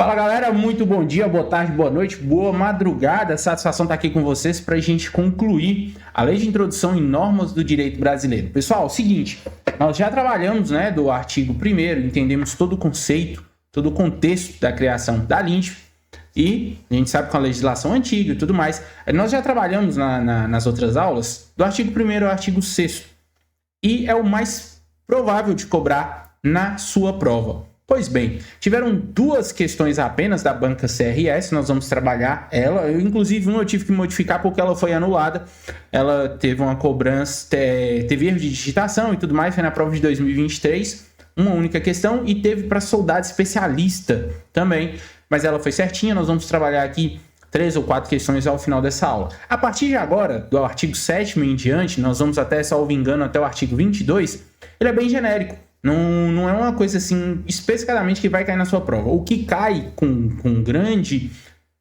Fala galera, muito bom dia, boa tarde, boa noite, boa madrugada. Satisfação estar aqui com vocês para a gente concluir a Lei de Introdução em Normas do Direito Brasileiro. Pessoal, seguinte, nós já trabalhamos do artigo 1º, entendemos todo o conceito, todo o contexto da criação da LINDB e a gente sabe com a legislação antiga e tudo mais. Nós já trabalhamos nas outras aulas do artigo 1º ao artigo 6º e é o mais provável de cobrar na sua prova. Pois bem, tiveram duas questões apenas da banca CRS, nós vamos trabalhar ela. Inclusive, eu tive que modificar porque ela foi anulada. Ela teve uma cobrança, teve erro de digitação e tudo mais, foi na prova de 2023, uma única questão, e teve para soldado especialista também, mas ela foi certinha. Nós vamos trabalhar aqui 3 ou 4 questões ao final dessa aula. A partir de agora, do artigo 7º em diante, nós vamos até, salvo engano, até o artigo 22, ele é bem genérico. Não é uma coisa assim, especificadamente que vai cair na sua prova. O que cai com grande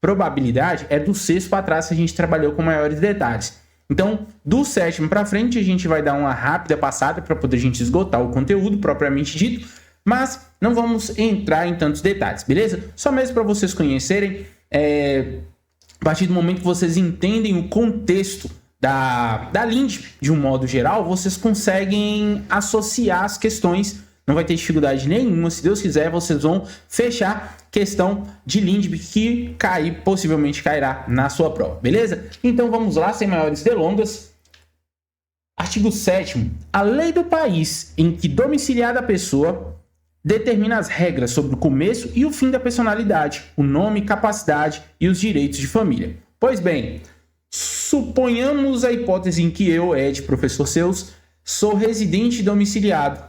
probabilidade é do 6º para trás, que a gente trabalhou com maiores detalhes. Então, do 7º para frente, a gente vai dar uma rápida passada para poder a gente esgotar o conteúdo propriamente dito, mas não vamos entrar em tantos detalhes, beleza? Só mesmo para vocês conhecerem, a partir do momento que vocês entendem o contexto da LINDB, de um modo geral, vocês conseguem associar as questões, não vai ter dificuldade nenhuma. Se Deus quiser, vocês vão fechar questão de LINDB que possivelmente cairá na sua prova, beleza? Então vamos lá, sem maiores delongas. Artigo 7º. A lei do país em que domiciliada a pessoa determina as regras sobre o começo e o fim da personalidade, o nome, capacidade e os direitos de família. Pois bem, suponhamos a hipótese em que eu, Ed, professor Seus, sou residente domiciliado.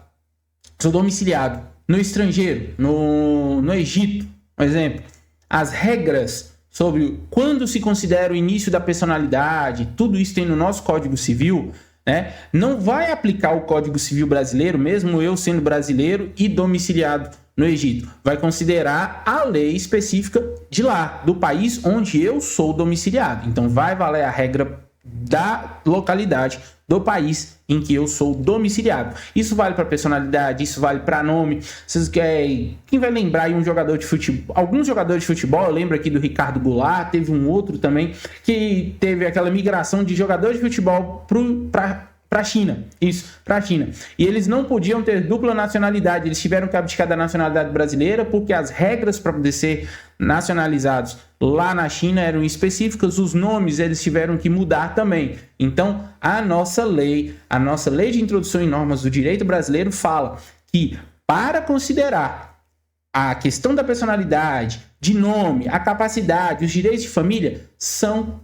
Sou domiciliado no estrangeiro, no Egito, por exemplo. As regras sobre quando se considera o início da personalidade, tudo isso tem no nosso Código Civil, né? Não vai aplicar o Código Civil brasileiro, mesmo eu sendo brasileiro e domiciliado no Egito. Vai considerar a lei específica de lá, do país onde eu sou domiciliado. Então vai valer a regra da localidade do país em que eu sou domiciliado. Isso vale para personalidade, isso vale para nome. Quem vai lembrar aí um jogador de futebol? Alguns jogadores de futebol, eu lembro aqui do Ricardo Goulart, teve um outro também que teve aquela migração de jogador de futebol para a China, para a China. E eles não podiam ter dupla nacionalidade, eles tiveram que abdicar da nacionalidade brasileira porque as regras para poder ser nacionalizados lá na China eram específicas, os nomes eles tiveram que mudar também. Então, a nossa lei de introdução em normas do direito brasileiro fala que para considerar a questão da personalidade, de nome, a capacidade, os direitos de família são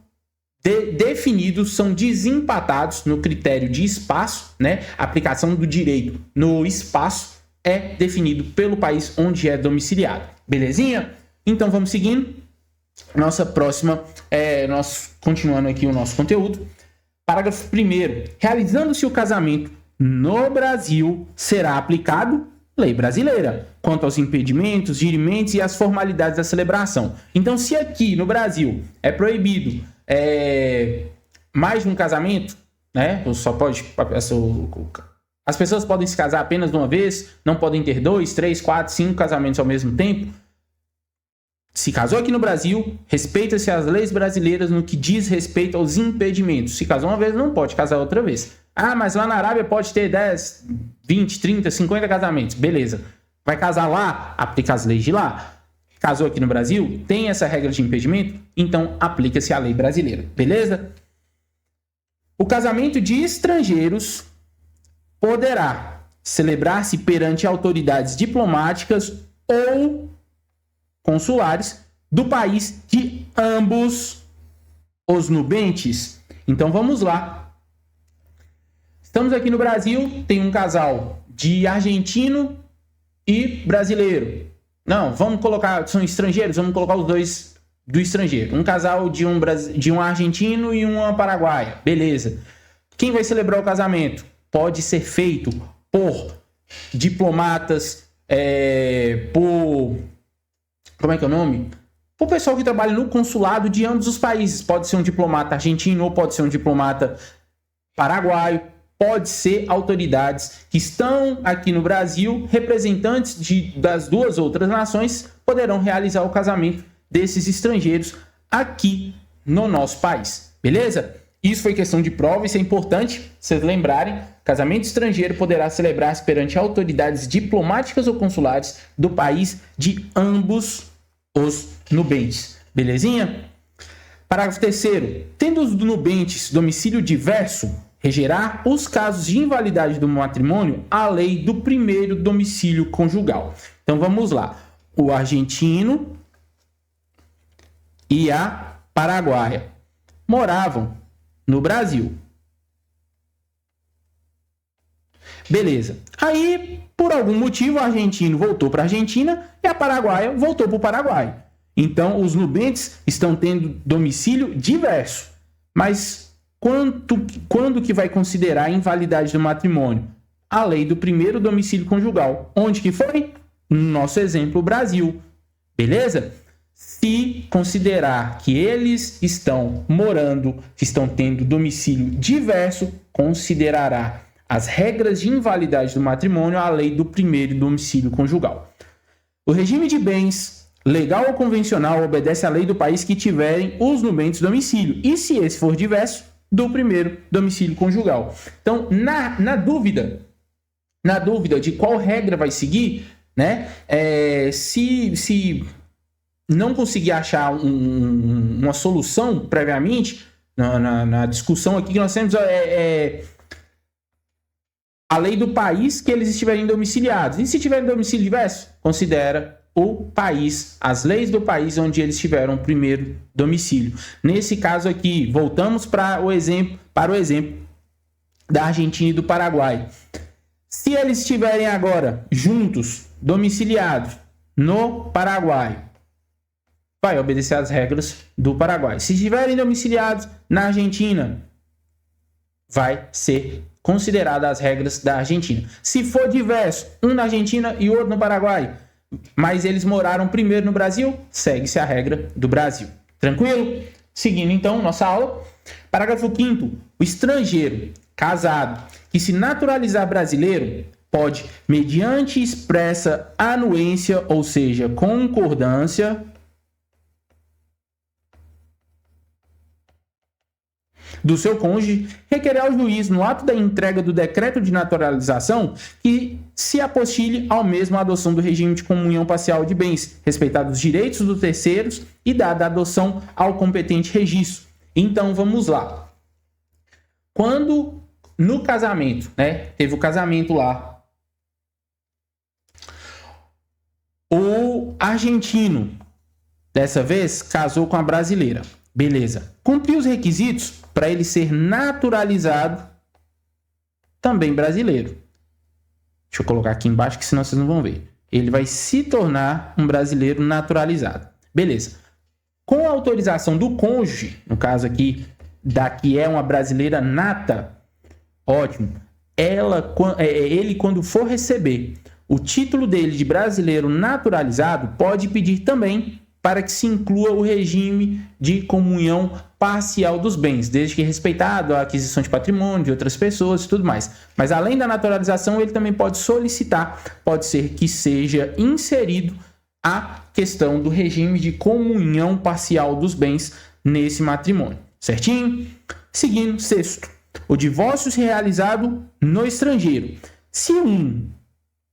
definidos, são desempatados no critério de espaço, né? A aplicação do direito no espaço é definido pelo país onde é domiciliado. Belezinha? Então vamos seguindo. Nossa próxima, continuando aqui o nosso conteúdo. Parágrafo 1º. Realizando-se o casamento no Brasil, será aplicado lei brasileira quanto aos impedimentos, dirimentos e as formalidades da celebração. Então, se aqui no Brasil é proibido mais de um casamento, né? Só pode, as pessoas podem se casar apenas de uma vez, não podem ter 2, 3, 4, 5 casamentos ao mesmo tempo. Se casou aqui no Brasil, respeita-se as leis brasileiras no que diz respeito aos impedimentos. Se casou uma vez, não pode casar outra vez. Ah, mas lá na Arábia pode ter 10, 20, 30, 50 casamentos. Beleza. Vai casar lá, aplica as leis de lá. Casou aqui no Brasil, tem essa regra de impedimento, então aplica-se a lei brasileira. Beleza? O casamento de estrangeiros poderá celebrar-se perante autoridades diplomáticas ou consulares do país de ambos os nubentes. Então vamos lá. Estamos aqui no Brasil, tem um casal de argentino e brasileiro. Não, vamos colocar, são estrangeiros, vamos colocar os dois do estrangeiro. Um casal de um argentino e uma paraguaia. Beleza. Quem vai celebrar o casamento? Pode ser feito por diplomatas, como é que é o nome? O pessoal que trabalha no consulado de ambos os países. Pode ser um diplomata argentino ou pode ser um diplomata paraguaio. pode ser autoridades que estão aqui no Brasil, representantes das duas outras nações, poderão realizar o casamento desses estrangeiros aqui no nosso país, beleza? Isso foi questão de prova, isso é importante vocês lembrarem. Casamento estrangeiro poderá celebrar-se perante autoridades diplomáticas ou consulares do país de ambos os nubentes, belezinha? Parágrafo 3º. Tendo os nubentes domicílio diverso, regerá os casos de invalidade do matrimônio a lei do primeiro domicílio conjugal. Então vamos lá. O argentino e a paraguaia moravam no Brasil. Beleza. Aí, por algum motivo, o argentino voltou para a Argentina e a paraguaia voltou para o Paraguai. Então, os nubentes estão tendo domicílio diverso. Mas quando que vai considerar a invalidade do matrimônio? A lei do primeiro domicílio conjugal. Onde que foi? No nosso exemplo, o Brasil. Beleza? Se considerar que eles estão morando, que estão tendo domicílio diverso, considerará as regras de invalidade do matrimônio a lei do primeiro domicílio conjugal. O regime de bens, legal ou convencional, obedece à lei do país que tiverem os nubentes domicílio, e se esse for diverso, do primeiro domicílio conjugal. Então, na dúvida de qual regra vai seguir, né? Se não conseguir achar uma solução previamente, na discussão aqui que nós temos a lei do país que eles estiverem domiciliados. E se tiverem domicílio diverso, considera o país, as leis do país onde eles tiveram o primeiro domicílio. Nesse caso aqui, voltamos para o exemplo da Argentina e do Paraguai. Se eles estiverem agora juntos, domiciliados no Paraguai, vai obedecer às regras do Paraguai. Se estiverem domiciliados na Argentina, vai ser considerada as regras da Argentina. Se for diverso, um na Argentina e outro no Paraguai, mas eles moraram primeiro no Brasil, segue-se a regra do Brasil. Tranquilo? Seguindo então nossa aula. Parágrafo 5º. O estrangeiro casado que se naturalizar brasileiro pode, mediante expressa anuência, ou seja, concordância do seu cônjuge, requerer ao juiz, no ato da entrega do decreto de naturalização, que se apostile ao mesmo a adoção do regime de comunhão parcial de bens, respeitados os direitos dos terceiros e dada a adoção ao competente registro. Então, vamos lá. Quando no casamento, né, teve o casamento lá, o argentino, dessa vez, casou com a brasileira. Beleza. Cumpriu os requisitos para ele ser naturalizado também brasileiro. Deixa eu colocar aqui embaixo, que senão vocês não vão ver. Ele vai se tornar um brasileiro naturalizado. Beleza. Com a autorização do cônjuge, no caso aqui, da que é uma brasileira nata, ótimo. Ele, quando for receber o título dele de brasileiro naturalizado, pode pedir também para que se inclua o regime de comunhão parcial dos bens, desde que respeitado a aquisição de patrimônio de outras pessoas e tudo mais. Mas além da naturalização, ele também pode solicitar, pode ser que seja inserido a questão do regime de comunhão parcial dos bens nesse matrimônio. Certinho? Seguindo, 6º. O divórcio realizado no estrangeiro. Se um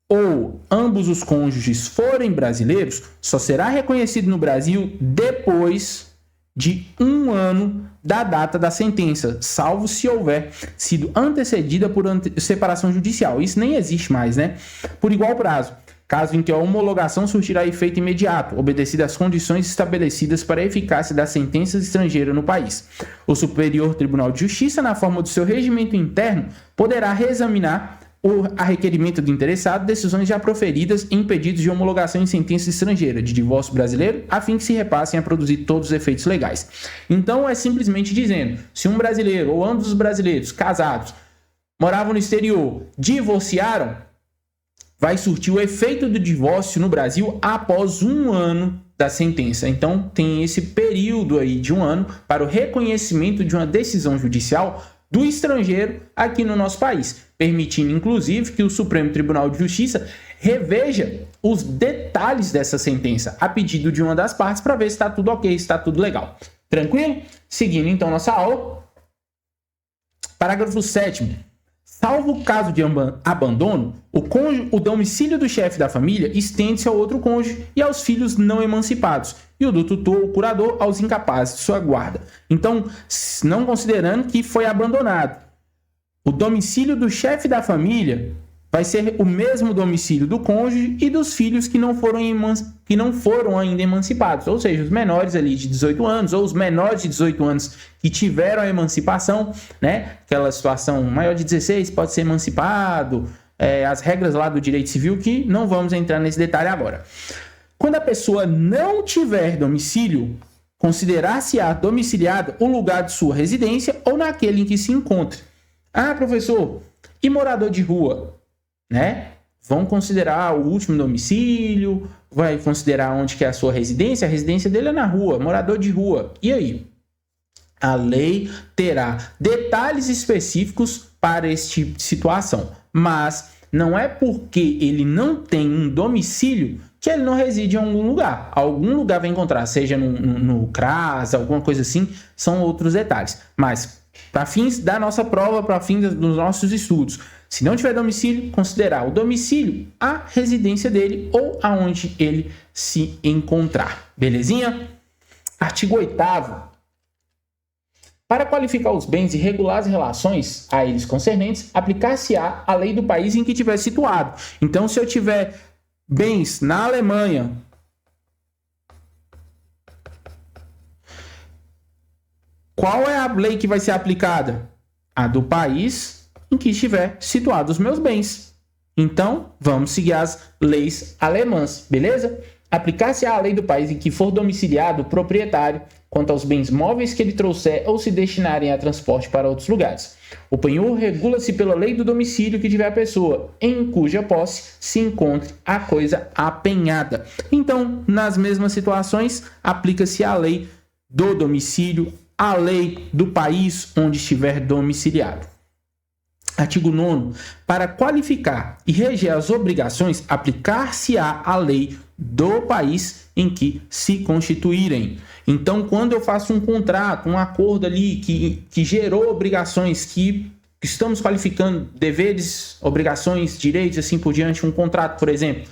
ou ambos os cônjuges forem brasileiros, só será reconhecido no Brasil depois de 1 ano da data da sentença, salvo se houver sido antecedida por separação judicial. Isso nem existe mais, né? Por igual prazo, caso em que a homologação surtirá efeito imediato, obedecidas as condições estabelecidas para a eficácia da sentença estrangeira no país. O Superior Tribunal de Justiça, na forma do seu regimento interno, poderá reexaminar a requerimento do interessado, decisões já proferidas em pedidos de homologação em sentença estrangeira de divórcio brasileiro, a fim que se repassem a produzir todos os efeitos legais. Então, é simplesmente dizendo, se um brasileiro ou ambos os brasileiros casados moravam no exterior, divorciaram, vai surtir o efeito do divórcio no Brasil após 1 ano da sentença. Então, tem esse período aí de 1 ano para o reconhecimento de uma decisão judicial do estrangeiro aqui no nosso país, permitindo inclusive que o Supremo Tribunal de Justiça reveja os detalhes dessa sentença a pedido de uma das partes para ver se está tudo ok, se está tudo legal. Tranquilo? Seguindo então nossa aula. Parágrafo 7º. Salvo o caso de abandono, o domicílio do chefe da família estende-se ao outro cônjuge e aos filhos não emancipados, e o do tutor ou curador aos incapazes de sua guarda. Então, não considerando que foi abandonado, o domicílio do chefe da família vai ser o mesmo domicílio do cônjuge e dos filhos que não foram ainda emancipados, ou seja, os menores ali de 18 anos ou os menores de 18 anos que tiveram a emancipação, né? Aquela situação, maior de 16 pode ser emancipado, as regras lá do direito civil que não vamos entrar nesse detalhe agora. Quando a pessoa não tiver domicílio, considerar-se-á domiciliado o lugar de sua residência ou naquele em que se encontre. Ah, professor, e morador de rua? Né? Vão considerar o último domicílio, vai considerar onde que é a sua residência, a residência dele é na rua, morador de rua. E aí? A lei terá detalhes específicos para esse tipo de situação, mas não é porque ele não tem um domicílio que ele não reside em algum lugar. Algum lugar vai encontrar, seja no CRAS, alguma coisa assim, são outros detalhes. Mas, para fins da nossa prova, para fins dos nossos estudos, se não tiver domicílio, considerar o domicílio a residência dele ou aonde ele se encontrar. Belezinha? Artigo 8º. Para qualificar os bens e regular as relações a eles concernentes, aplicar-se-á a lei do país em que estiver situado. Então, se eu tiver bens na Alemanha, qual é a lei que vai ser aplicada? A do país em que estiver situados os meus bens. Então, vamos seguir as leis alemãs, beleza? Aplicar-se à lei do país em que for domiciliado o proprietário quanto aos bens móveis que ele trouxer ou se destinarem a transporte para outros lugares. O penhor regula-se pela lei do domicílio que tiver a pessoa, em cuja posse se encontre a coisa apenhada. Então, nas mesmas situações, aplica-se a lei do domicílio, a lei do país onde estiver domiciliado. Artigo 9º. Para qualificar e reger as obrigações, aplicar-se-á a lei do país em que se constituírem. Então, quando eu faço um contrato, um acordo ali que gerou obrigações, que estamos qualificando deveres, obrigações, direitos, assim por diante, um contrato, por exemplo,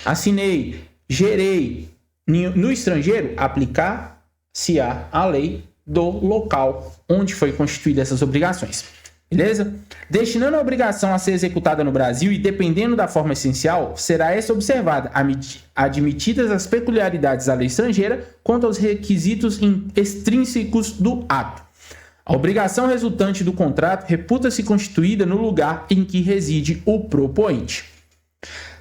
assinei, gerei no estrangeiro, aplicar-se-á a lei do local onde foi constituída essas obrigações. Beleza? Destinando a obrigação a ser executada no Brasil e dependendo da forma essencial, será essa observada, admitidas as peculiaridades da lei estrangeira quanto aos requisitos extrínsecos do ato. A obrigação resultante do contrato reputa-se constituída no lugar em que reside o propoente.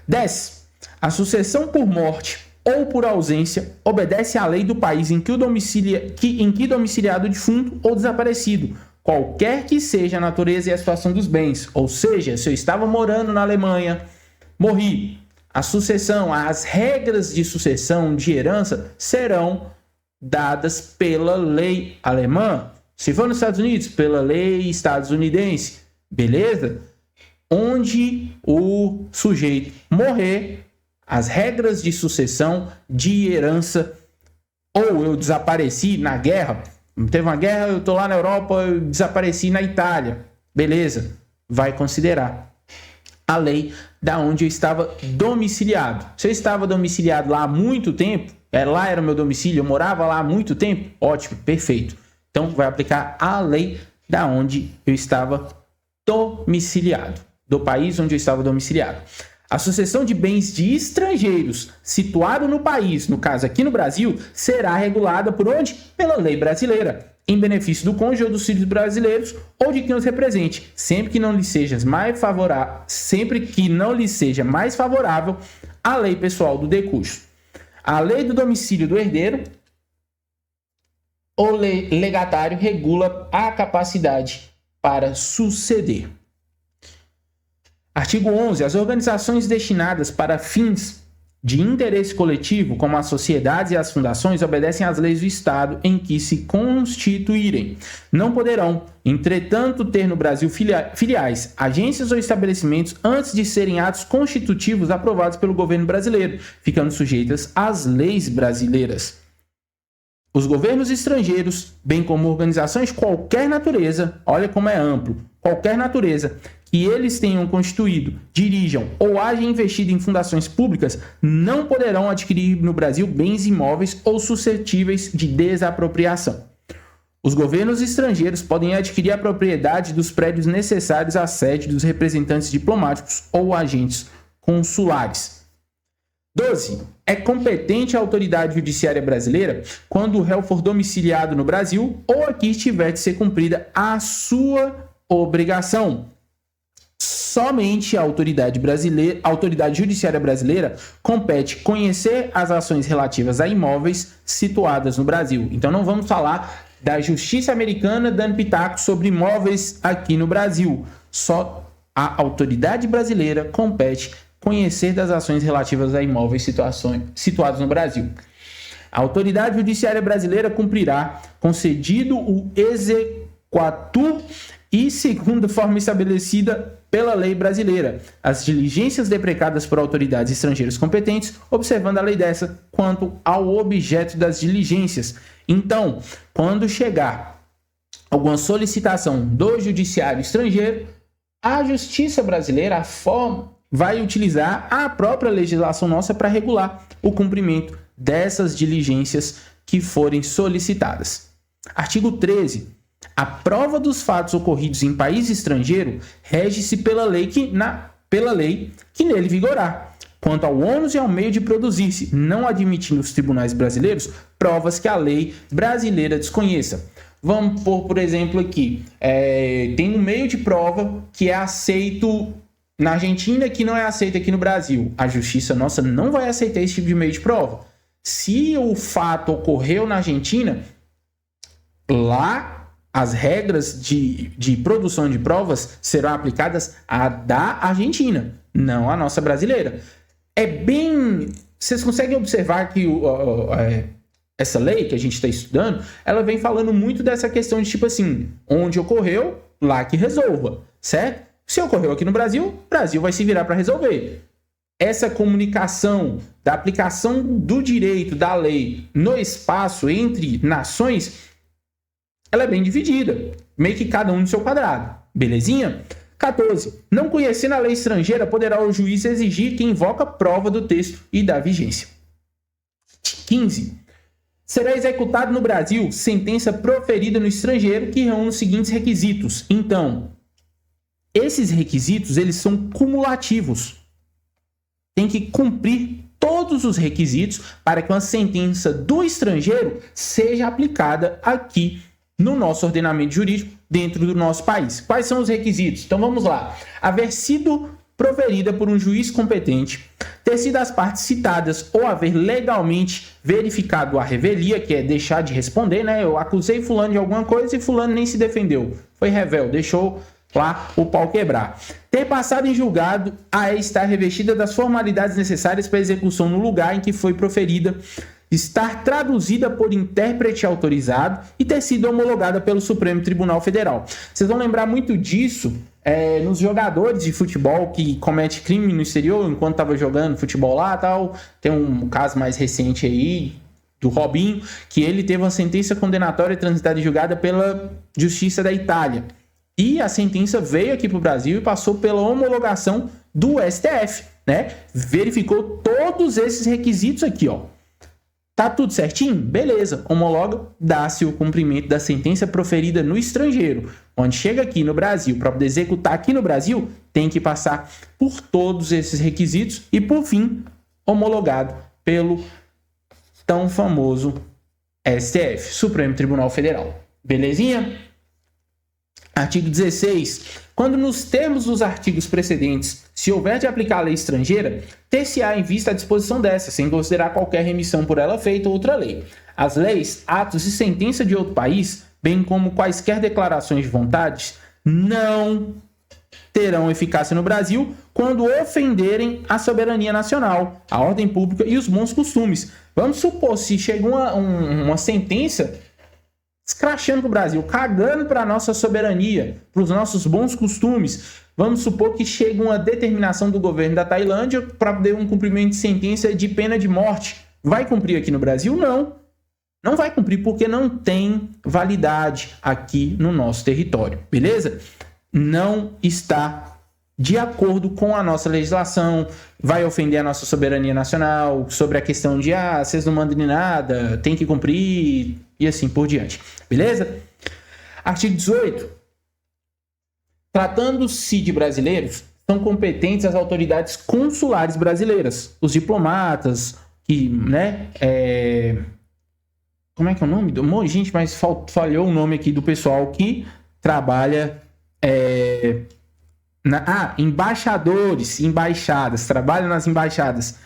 10. A sucessão por morte ou por ausência obedece à lei do país em que domiciliado o defunto ou desaparecido, qualquer que seja a natureza e a situação dos bens. Ou seja, se eu estava morando na Alemanha, morri, a sucessão, as regras de sucessão de herança serão dadas pela lei alemã. Se for nos Estados Unidos, pela lei estadunidense. Beleza? Onde o sujeito morrer, as regras de sucessão de herança, ou eu desapareci na guerra, teve uma guerra, eu estou lá na Europa, eu desapareci na Itália. Beleza, vai considerar a lei da onde eu estava domiciliado. Se eu estava domiciliado lá há muito tempo, lá era o meu domicílio, eu morava lá há muito tempo, ótimo, perfeito. Então, vai aplicar a lei da onde eu estava domiciliado, do país onde eu estava domiciliado. A sucessão de bens de estrangeiros situado no país, no caso aqui no Brasil, será regulada por onde? Pela lei brasileira, em benefício do cônjuge ou dos filhos brasileiros ou de quem os represente, sempre que não lhe seja mais favorável a lei pessoal do decúbito. A lei do domicílio do herdeiro ou legatário regula a capacidade para suceder. Artigo 11. As organizações destinadas para fins de interesse coletivo, como as sociedades e as fundações, obedecem às leis do Estado em que se constituírem. Não poderão, entretanto, ter no Brasil filiais, agências ou estabelecimentos antes de serem atos constitutivos aprovados pelo governo brasileiro, ficando sujeitas às leis brasileiras. Os governos estrangeiros, bem como organizações de qualquer natureza, olha como é amplo, qualquer natureza, que eles tenham constituído, dirijam ou hajam investido em fundações públicas, não poderão adquirir no Brasil bens imóveis ou suscetíveis de desapropriação. Os governos estrangeiros podem adquirir a propriedade dos prédios necessários à sede dos representantes diplomáticos ou agentes consulares. 12. É competente a autoridade judiciária brasileira quando o réu for domiciliado no Brasil ou aqui estiver de ser cumprida a sua obrigação. Somente a autoridade judiciária brasileira compete conhecer as ações relativas a imóveis situadas no Brasil. Então não vamos falar da justiça americana dando pitaco sobre imóveis aqui no Brasil. Só a autoridade brasileira compete conhecer das ações relativas a imóveis situados no Brasil. A autoridade judiciária brasileira cumprirá, concedido o exequatur e segundo forma estabelecida pela lei brasileira, as diligências deprecadas por autoridades estrangeiras competentes, observando a lei dessa quanto ao objeto das diligências. Então, quando chegar alguma solicitação do judiciário estrangeiro, a justiça brasileira, vai utilizar a própria legislação nossa para regular o cumprimento dessas diligências que forem solicitadas. Artigo 13. A prova dos fatos ocorridos em país estrangeiro rege-se pela lei que nele vigorar, quanto ao ônus e ao meio de produzir-se, não admitindo os tribunais brasileiros provas que a lei brasileira desconheça. Vamos pôr, por exemplo, aqui, tem um meio de prova que é aceito na Argentina que não é aceito aqui no Brasil. A justiça nossa não vai aceitar esse tipo de meio de prova. Se o fato ocorreu na Argentina, lá as regras de produção de provas serão aplicadas à da Argentina, não à nossa brasileira. Vocês conseguem observar que essa lei que a gente está estudando, ela vem falando muito dessa questão de tipo assim, onde ocorreu, lá que resolva, certo? Se ocorreu aqui no Brasil, o Brasil vai se virar para resolver. Essa comunicação da aplicação do direito, da lei, no espaço entre nações, ela é bem dividida, meio que cada um no seu quadrado, belezinha? 14. Não conhecendo a lei estrangeira, poderá o juiz exigir que invoca prova do texto e da vigência. 15. Será executado no Brasil sentença proferida no estrangeiro que reúne os seguintes requisitos. Então, esses requisitos, eles são cumulativos. Tem que cumprir todos os requisitos para que uma sentença do estrangeiro seja aplicada aqui no nosso ordenamento jurídico dentro do nosso país. Quais são os requisitos? Então vamos lá. Haver sido proferida por um juiz competente, ter sido as partes citadas ou haver legalmente verificado a revelia, que é deixar de responder, né? Eu acusei fulano de alguma coisa e fulano nem se defendeu. Foi revel, deixou lá o pau quebrar. Ter passado em julgado a estar revestida das formalidades necessárias para a execução no lugar em que foi proferida, estar traduzida por intérprete autorizado e ter sido homologada pelo Supremo Tribunal Federal. Vocês vão lembrar muito disso nos jogadores de futebol que cometem crime no exterior enquanto estava jogando futebol lá e tal. Tem um caso mais recente aí do Robinho, que ele teve uma sentença condenatória transitada e julgada pela Justiça da Itália. E a sentença veio aqui para o Brasil e passou pela homologação do STF, né? Verificou todos esses requisitos aqui, ó. Tá tudo certinho? Beleza. Homologa, dá-se o cumprimento da sentença proferida no estrangeiro. Onde chega aqui no Brasil, para poder executar aqui no Brasil, tem que passar por todos esses requisitos e, por fim, homologado pelo tão famoso STF, Supremo Tribunal Federal. Belezinha? Artigo 16. Quando nos termos dos artigos precedentes, se houver de aplicar a lei estrangeira, ter-se-á em vista a disposição dessa, sem considerar qualquer remissão por ela feita ou outra lei. As leis, atos e sentença de outro país, bem como quaisquer declarações de vontades, não terão eficácia no Brasil quando ofenderem a soberania nacional, a ordem pública e os bons costumes. Vamos supor, se chega uma sentença escrachando para o Brasil, cagando para a nossa soberania, para os nossos bons costumes. Vamos supor que chega uma determinação do governo da Tailândia para poder um cumprimento de sentença de pena de morte. Vai cumprir aqui no Brasil? Não. Não vai cumprir porque não tem validade aqui no nosso território, beleza? Não está de acordo com a nossa legislação, vai ofender a nossa soberania nacional, sobre a questão de, vocês não mandam nem nada, tem que cumprir, e assim por diante, beleza? Artigo 18. Tratando-se de brasileiros, são competentes as autoridades consulares brasileiras, os diplomatas, que, né, como é que é o nome? Gente, mas falhou o nome aqui do pessoal que trabalha... embaixadores, embaixadas, trabalham nas embaixadas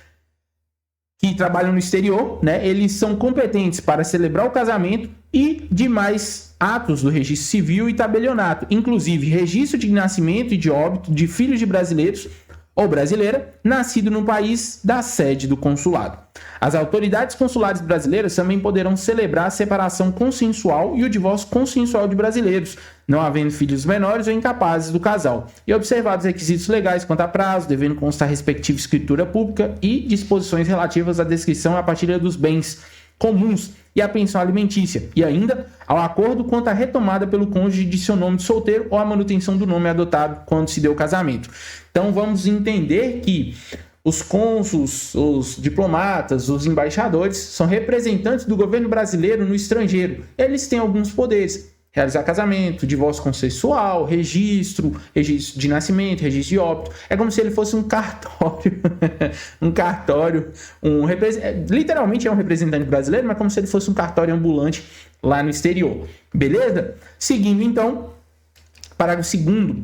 que trabalham no exterior, né? Eles são competentes para celebrar o casamento e demais atos do registro civil e tabelionato, inclusive registro de nascimento e de óbito de filhos de brasileiros ou brasileira, nascido no país da sede do consulado. As autoridades consulares brasileiras também poderão celebrar a separação consensual e o divórcio consensual de brasileiros, não havendo filhos menores ou incapazes do casal, e observados requisitos legais quanto a prazo, devendo constar respectiva escritura pública e disposições relativas à descrição e à partilha dos bens comuns e à pensão alimentícia, e ainda ao acordo quanto à retomada pelo cônjuge de seu nome de solteiro ou à manutenção do nome adotado quando se deu o casamento. Então vamos entender que os cônsuls, os diplomatas, os embaixadores são representantes do governo brasileiro no estrangeiro. Eles têm alguns poderes: realizar casamento, divórcio consensual, registro de nascimento, registro de óbito. É como se ele fosse um cartório, literalmente é um representante brasileiro, mas como se ele fosse um cartório ambulante lá no exterior. Beleza? Seguindo então, parágrafo 2º.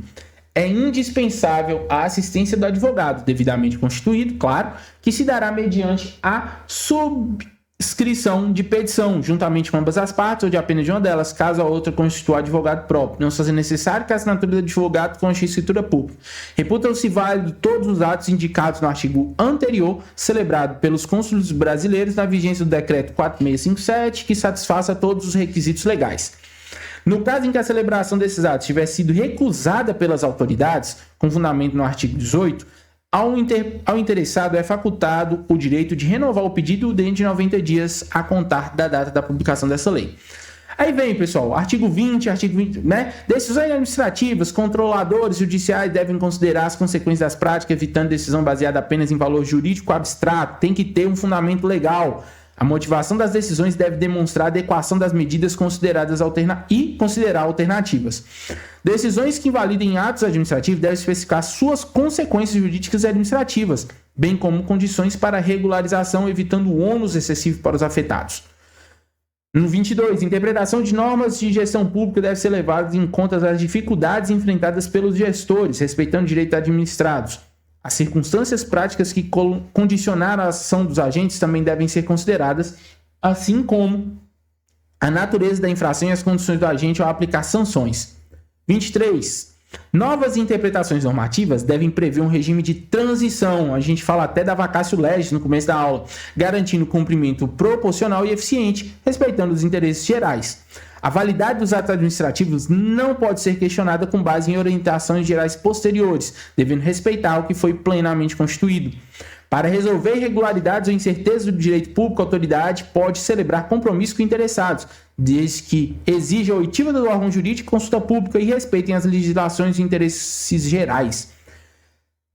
É indispensável a assistência do advogado, devidamente constituído, claro, que se dará mediante a subscrição de petição, juntamente com ambas as partes ou de apenas de uma delas, caso a outra constitua advogado próprio, não seja necessário que a assinatura do advogado conste escritura pública. Reputam-se válidos todos os atos indicados no artigo anterior, celebrado pelos cônsules brasileiros na vigência do decreto 4657, que satisfaça todos os requisitos legais. No caso em que a celebração desses atos tiver sido recusada pelas autoridades, com fundamento no artigo 18, ao interessado é facultado o direito de renovar o pedido dentro de 90 dias a contar da data da publicação dessa lei. Aí vem, pessoal, artigo 20, né? Decisões administrativas, controladores judiciais devem considerar as consequências das práticas, evitando decisão baseada apenas em valor jurídico abstrato. Tem que ter um fundamento legal. A motivação das decisões deve demonstrar a adequação das medidas consideradas e considerar alternativas. Decisões que invalidem atos administrativos devem especificar suas consequências jurídicas e administrativas, bem como condições para regularização, evitando o ônus excessivo para os afetados. No 22, interpretação de normas de gestão pública deve ser levada em conta as dificuldades enfrentadas pelos gestores, respeitando direitos administrados. As circunstâncias práticas que condicionaram a ação dos agentes também devem ser consideradas, assim como a natureza da infração e as condições do agente ao aplicar sanções. 23. Novas interpretações normativas devem prever um regime de transição, a gente fala até da vacatio legis no começo da aula, garantindo cumprimento proporcional e eficiente, respeitando os interesses gerais. A validade dos atos administrativos não pode ser questionada com base em orientações gerais posteriores, devendo respeitar o que foi plenamente constituído. Para resolver irregularidades ou incertezas do direito público, a autoridade pode celebrar compromisso com interessados, desde que exija a oitiva do órgão jurídico, consulta pública e respeitem as legislações e interesses gerais.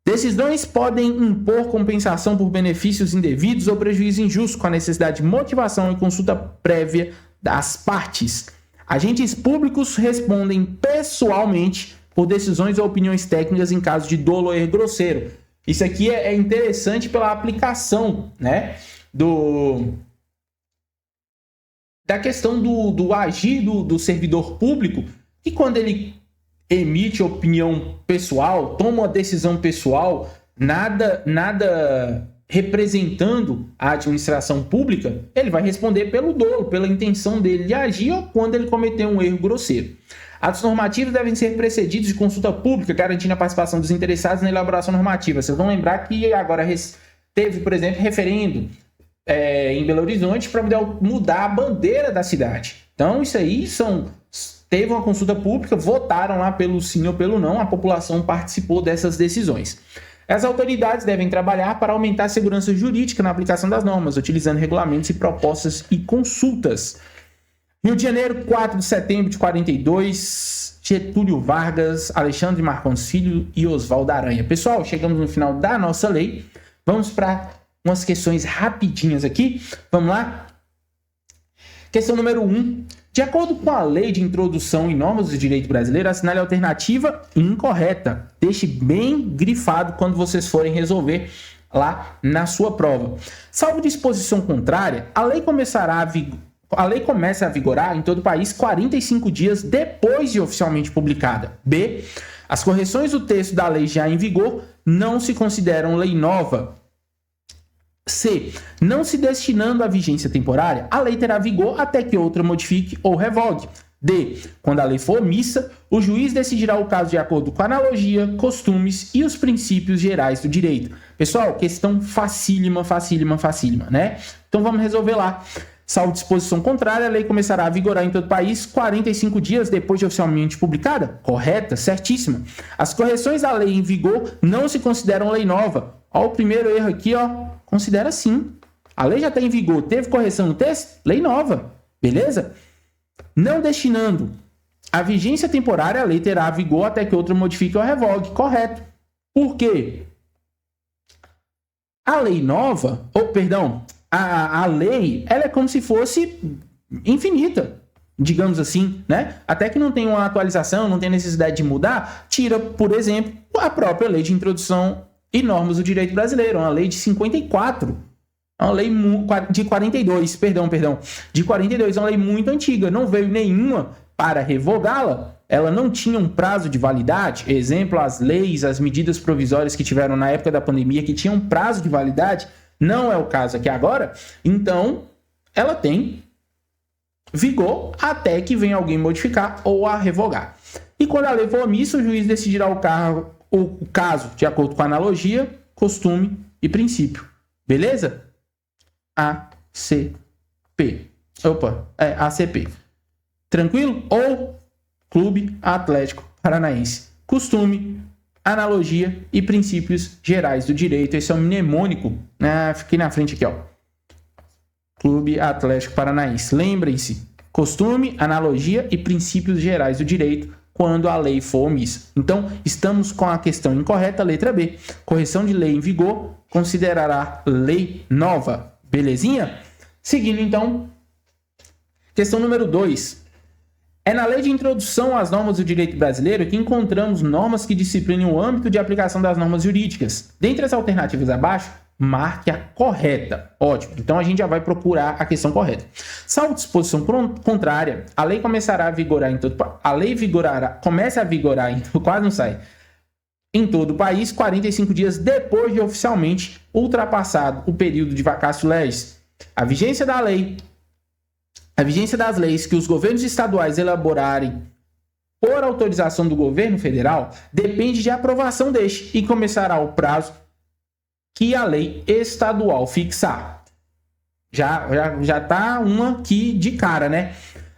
Decisões podem impor compensação por benefícios indevidos ou prejuízo injusto, com a necessidade de motivação e consulta prévia das partes. Agentes públicos respondem pessoalmente por decisões ou opiniões técnicas em caso de dolo ou erro grosseiro. Isso aqui é interessante pela aplicação, né, da questão do agir do servidor público, que quando ele emite opinião pessoal, toma uma decisão pessoal, nada representando a administração pública, ele vai responder pelo dolo, pela intenção dele de agir ou quando ele cometer um erro grosseiro. Atos normativos devem ser precedidos de consulta pública, garantindo a participação dos interessados na elaboração normativa. Vocês vão lembrar que agora teve, por exemplo, referendo em Belo Horizonte para mudar a bandeira da cidade. Então, isso aí teve uma consulta pública, votaram lá pelo sim ou pelo não, a população participou dessas decisões. As autoridades devem trabalhar para aumentar a segurança jurídica na aplicação das normas, utilizando regulamentos e propostas e consultas. Rio de Janeiro, 4 de setembro de 42, Getúlio Vargas, Alexandre Marcondes Filho e Oswaldo Aranha. Pessoal, chegamos no final da nossa lei. Vamos para umas questões rapidinhas aqui. Vamos lá? Questão número 1. De acordo com a Lei de Introdução em Normas do Direito Brasileiro, assinale a alternativa incorreta. Deixe bem grifado quando vocês forem resolver lá na sua prova. Salvo disposição contrária, a lei começa a vigorar em todo o país 45 dias depois de oficialmente publicada. B. As correções do texto da lei já em vigor não se consideram lei nova. C. Não se destinando à vigência temporária, a lei terá vigor até que outra modifique ou revogue. D. Quando a lei for omissa, o juiz decidirá o caso de acordo com a analogia, costumes e os princípios gerais do direito. Pessoal, questão facílima, né? Então vamos resolver lá. Salvo disposição contrária, a lei começará a vigorar em todo o país 45 dias depois de oficialmente publicada? Correta, certíssima. As correções da lei em vigor não se consideram lei nova. Ó, o primeiro erro aqui, ó, considera sim. A lei já está em vigor, teve correção no texto? Lei nova, beleza? Não destinando a vigência temporária, a lei terá vigor até que outra modifique ou revogue. Correto. Por quê? A lei nova, a lei, ela é como se fosse infinita, digamos assim, né? Até que não tem uma atualização, não tem necessidade de mudar, tira, por exemplo, a própria Lei de Introdução e Normas do Direito Brasileiro, uma lei de 54, uma lei de 42, de 42, é uma lei muito antiga, não veio nenhuma para revogá-la, ela não tinha um prazo de validade, exemplo, as leis, as medidas provisórias que tiveram na época da pandemia, que tinham um prazo de validade, não é o caso aqui agora, então ela tem vigor até que venha alguém modificar ou a revogar. E quando a lei for omissa, o juiz decidirá o caso de acordo com a analogia, costume e princípio. Beleza? ACP. Tranquilo? Ou Clube Atlético Paranaense. Costume, analogia e princípios gerais do direito. Esse é um mnemônico. Fiquei na frente aqui, ó. Clube Atlético Paranaense. Lembrem-se, costume, analogia e princípios gerais do direito quando a lei for omissa. Então, estamos com a questão incorreta, letra B. Correção de lei em vigor considerará lei nova. Belezinha? Seguindo, então, questão número 2. É na Lei de Introdução às Normas do Direito Brasileiro que encontramos normas que disciplinem o âmbito de aplicação das normas jurídicas. Dentre as alternativas abaixo, marque a correta. Ótimo. Então, a gente já vai procurar a questão correta. Salvo disposição contrária, a lei começará a vigorar em todo... começa a vigorar em... Quase não sai. Em todo o país, 45 dias depois de oficialmente ultrapassado o período de vacatio legis. A vigência das leis que os governos estaduais elaborarem por autorização do governo federal depende de aprovação deste e começará o prazo que a lei estadual fixar. Já tá uma aqui de cara, né?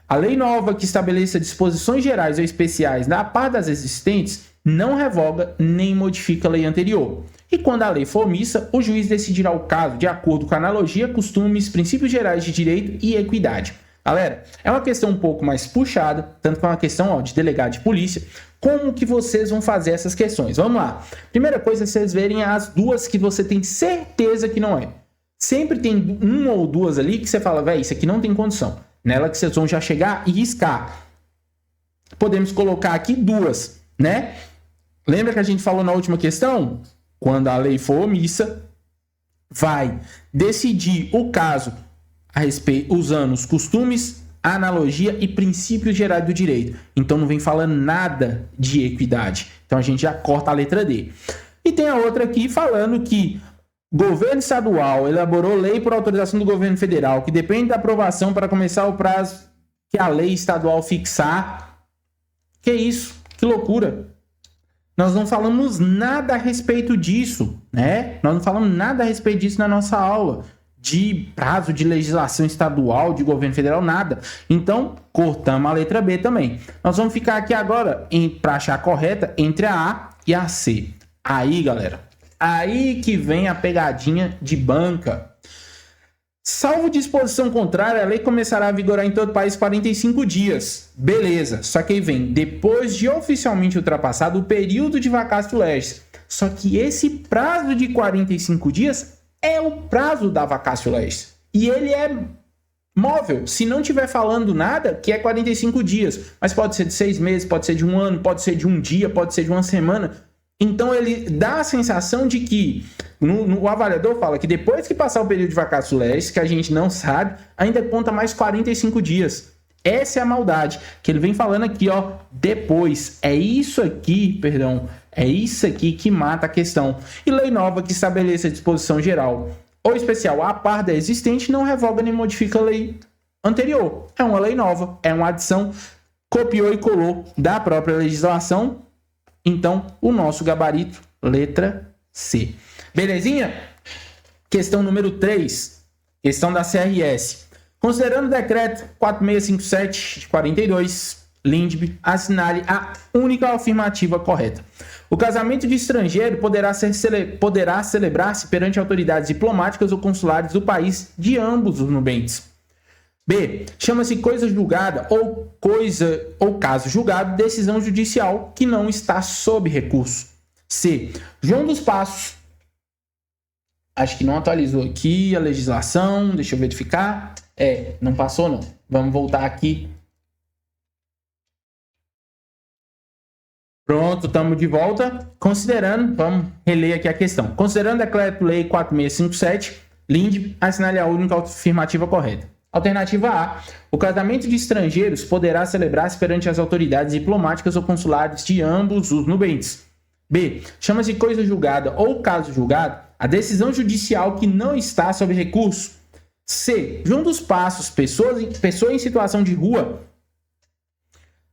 A lei nova que estabeleça disposições gerais ou especiais na par das existentes não revoga nem modifica a lei anterior. E quando a lei for omissa, o juiz decidirá o caso de acordo com a analogia, costumes, princípios gerais de direito e equidade. Galera, é uma questão um pouco mais puxada, tanto que é uma questão de delegado de polícia. Como que vocês vão fazer essas questões? Vamos lá. Primeira coisa é vocês verem as duas que você tem certeza que não é. Sempre tem uma ou duas ali que você fala, velho, isso aqui não tem condição. Nela que vocês vão já chegar e riscar. Podemos colocar aqui duas, né? Lembra que a gente falou na última questão? Quando a lei for omissa, vai decidir o caso a respeito, usando os costumes, analogia e princípios gerais do direito. Então não vem falando nada de equidade. Então a gente já corta a letra D. E tem a outra aqui falando que governo estadual elaborou lei por autorização do governo federal, que depende da aprovação para começar o prazo que a lei estadual fixar. Que isso? Que loucura! Nós não falamos nada a respeito disso, né? Nós não falamos nada a respeito disso na nossa aula. De prazo de legislação estadual, de governo federal, nada. Então, cortamos a letra B também. Nós vamos ficar aqui agora, para achar a correta, entre a A e a C. Aí, galera, aí que vem a pegadinha de banca. Salvo disposição contrária, a lei começará a vigorar em todo o país 45 dias. Beleza, só que aí vem, depois de oficialmente ultrapassado o período de vacatio legis. Só que esse prazo de 45 dias é o prazo da vacatio legis. E ele é móvel. Se não estiver falando nada, que é 45 dias. Mas pode ser de 6 meses, pode ser de um ano, pode ser de um dia, pode ser de uma semana. Então ele dá a sensação de que o avaliador fala que depois que passar o período de vacatio legis, que a gente não sabe, ainda conta mais 45 dias. Essa é a maldade que ele vem falando aqui, ó, depois. É isso aqui que mata a questão. E lei nova que estabeleça a disposição geral ou especial a par da existente não revoga nem modifica a lei anterior. É uma lei nova, é uma adição, copiou e colou da própria legislação. Então, o nosso gabarito, letra C. Belezinha? Questão número 3, questão da CRS. Considerando o decreto 4657 de 42, Lindbe, assinale a única afirmativa correta. O casamento de estrangeiro poderá celebrar-se perante autoridades diplomáticas ou consulares do país de ambos os nubentes. B. Chama-se coisa julgada ou caso julgado, decisão judicial que não está sob recurso. C. João dos Passos. Acho que não atualizou aqui a legislação. Deixa eu verificar. Não passou não. Vamos voltar aqui. Pronto, estamos de volta. Vamos reler aqui a questão. Considerando o Decreto-Lei 4657, Lindbe, assinale a única afirmativa correta. Alternativa A. O casamento de estrangeiros poderá celebrar-se perante as autoridades diplomáticas ou consulares de ambos os nubentes. B. Chama-se coisa julgada ou caso julgado a decisão judicial que não está sob recurso. C. João dos Passos, pessoa em situação de rua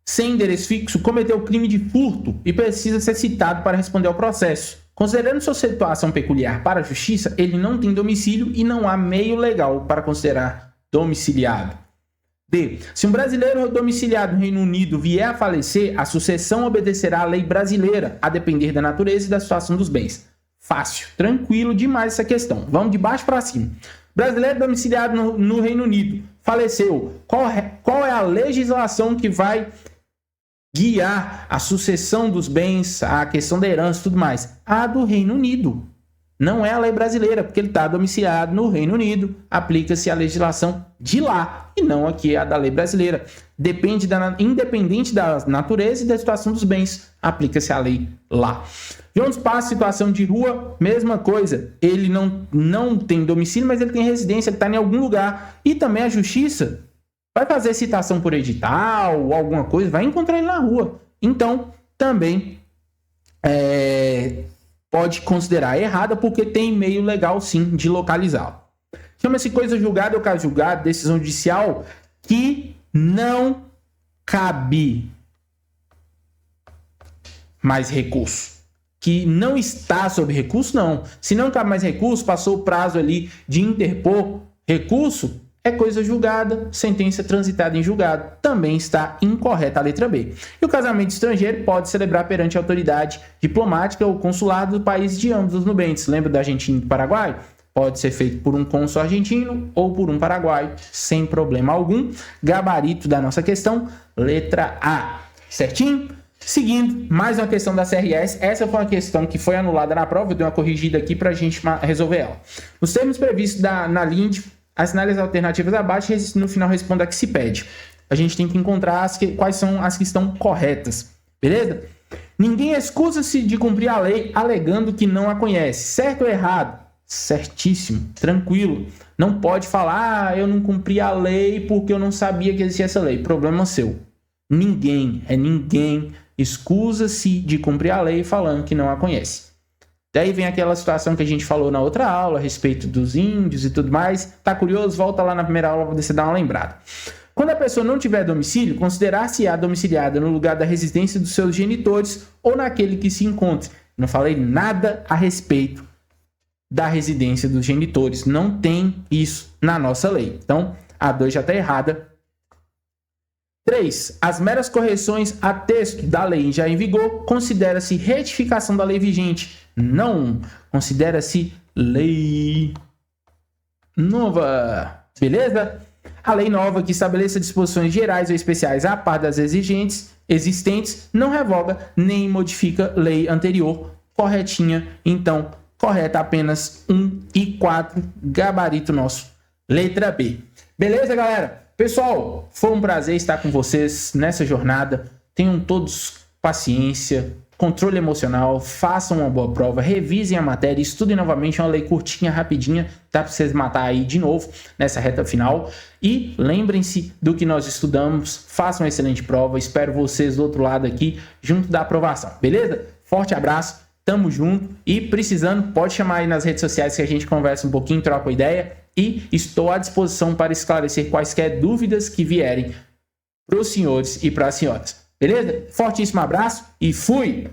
sem endereço fixo, cometeu crime de furto e precisa ser citado para responder ao processo. Considerando sua situação peculiar para a justiça, ele não tem domicílio e não há meio legal para considerar domiciliado. D. Se um brasileiro domiciliado no Reino Unido vier a falecer, a sucessão obedecerá à lei brasileira, a depender da natureza e da situação dos bens. Fácil, tranquilo demais essa questão. Vamos de baixo para cima. Brasileiro domiciliado no Reino Unido faleceu. Qual é a legislação que vai guiar a sucessão dos bens, a questão da herança e tudo mais? A do Reino Unido. Não é a lei brasileira, porque ele está domiciliado no Reino Unido. Aplica-se a legislação de lá e não aqui a da lei brasileira. Independente da natureza e da situação dos bens, aplica-se a lei lá. João dos Passos, situação de rua, mesma coisa. Ele não tem domicílio, mas ele tem residência, ele está em algum lugar. E também a justiça vai fazer citação por edital ou alguma coisa, vai encontrar ele na rua. Então, também pode considerar errada porque tem meio legal, sim, de localizá-lo. Chama-se coisa julgada ou caso julgado, decisão judicial que não cabe mais recurso. Que não está sob recurso, não. Se não cabe mais recurso, passou o prazo ali de interpor recurso, é coisa julgada, sentença transitada em julgado. Também está incorreta a letra B. E o casamento estrangeiro pode celebrar perante a autoridade diplomática ou consulado do país de ambos os nubentes. Lembra da Argentina e do Paraguai? Pode ser feito por um cônsul argentino ou por um paraguaio, sem problema algum. Gabarito da nossa questão, letra A. Certinho? Seguindo, mais uma questão da CRS. Essa foi uma questão que foi anulada na prova. Eu dei uma corrigida aqui para a gente resolver ela. Os termos previstos na Lindbe, assinale as alternativas abaixo e no final responda a que se pede. A gente tem que encontrar quais são as que estão corretas. Beleza? Ninguém excusa-se de cumprir a lei alegando que não a conhece. Certo ou errado? Certíssimo. Tranquilo. Não pode falar, eu não cumpri a lei porque eu não sabia que existia essa lei. Problema seu. Ninguém excusa-se de cumprir a lei falando que não a conhece. Daí vem aquela situação que a gente falou na outra aula a respeito dos índios e tudo mais. Tá curioso? Volta lá na primeira aula para você dar uma lembrada. Quando a pessoa não tiver domicílio, considerar-se-á domiciliada no lugar da residência dos seus genitores ou naquele que se encontre. Não falei nada a respeito da residência dos genitores. Não tem isso na nossa lei. Então, a 2 já está errada. 3. As meras correções a texto da lei já em vigor considera-se retificação da lei vigente. Não. Considera-se lei nova. Beleza? A lei nova que estabeleça disposições gerais ou especiais à par das existentes não revoga nem modifica lei anterior. Corretinha. Então, correta apenas 1 e 4. Gabarito nosso. Letra B. Beleza, galera? Pessoal, foi um prazer estar com vocês nessa jornada. Tenham todos paciência, controle emocional, façam uma boa prova, revisem a matéria, estudem novamente, é uma lei curtinha, rapidinha, dá para vocês matar aí de novo nessa reta final. E lembrem-se do que nós estudamos, façam uma excelente prova, espero vocês do outro lado aqui, junto da aprovação, beleza? Forte abraço, tamo junto e precisando, pode chamar aí nas redes sociais que a gente conversa um pouquinho, troca uma ideia. E estou à disposição para esclarecer quaisquer dúvidas que vierem para os senhores e para as senhoras. Beleza? Fortíssimo abraço e fui!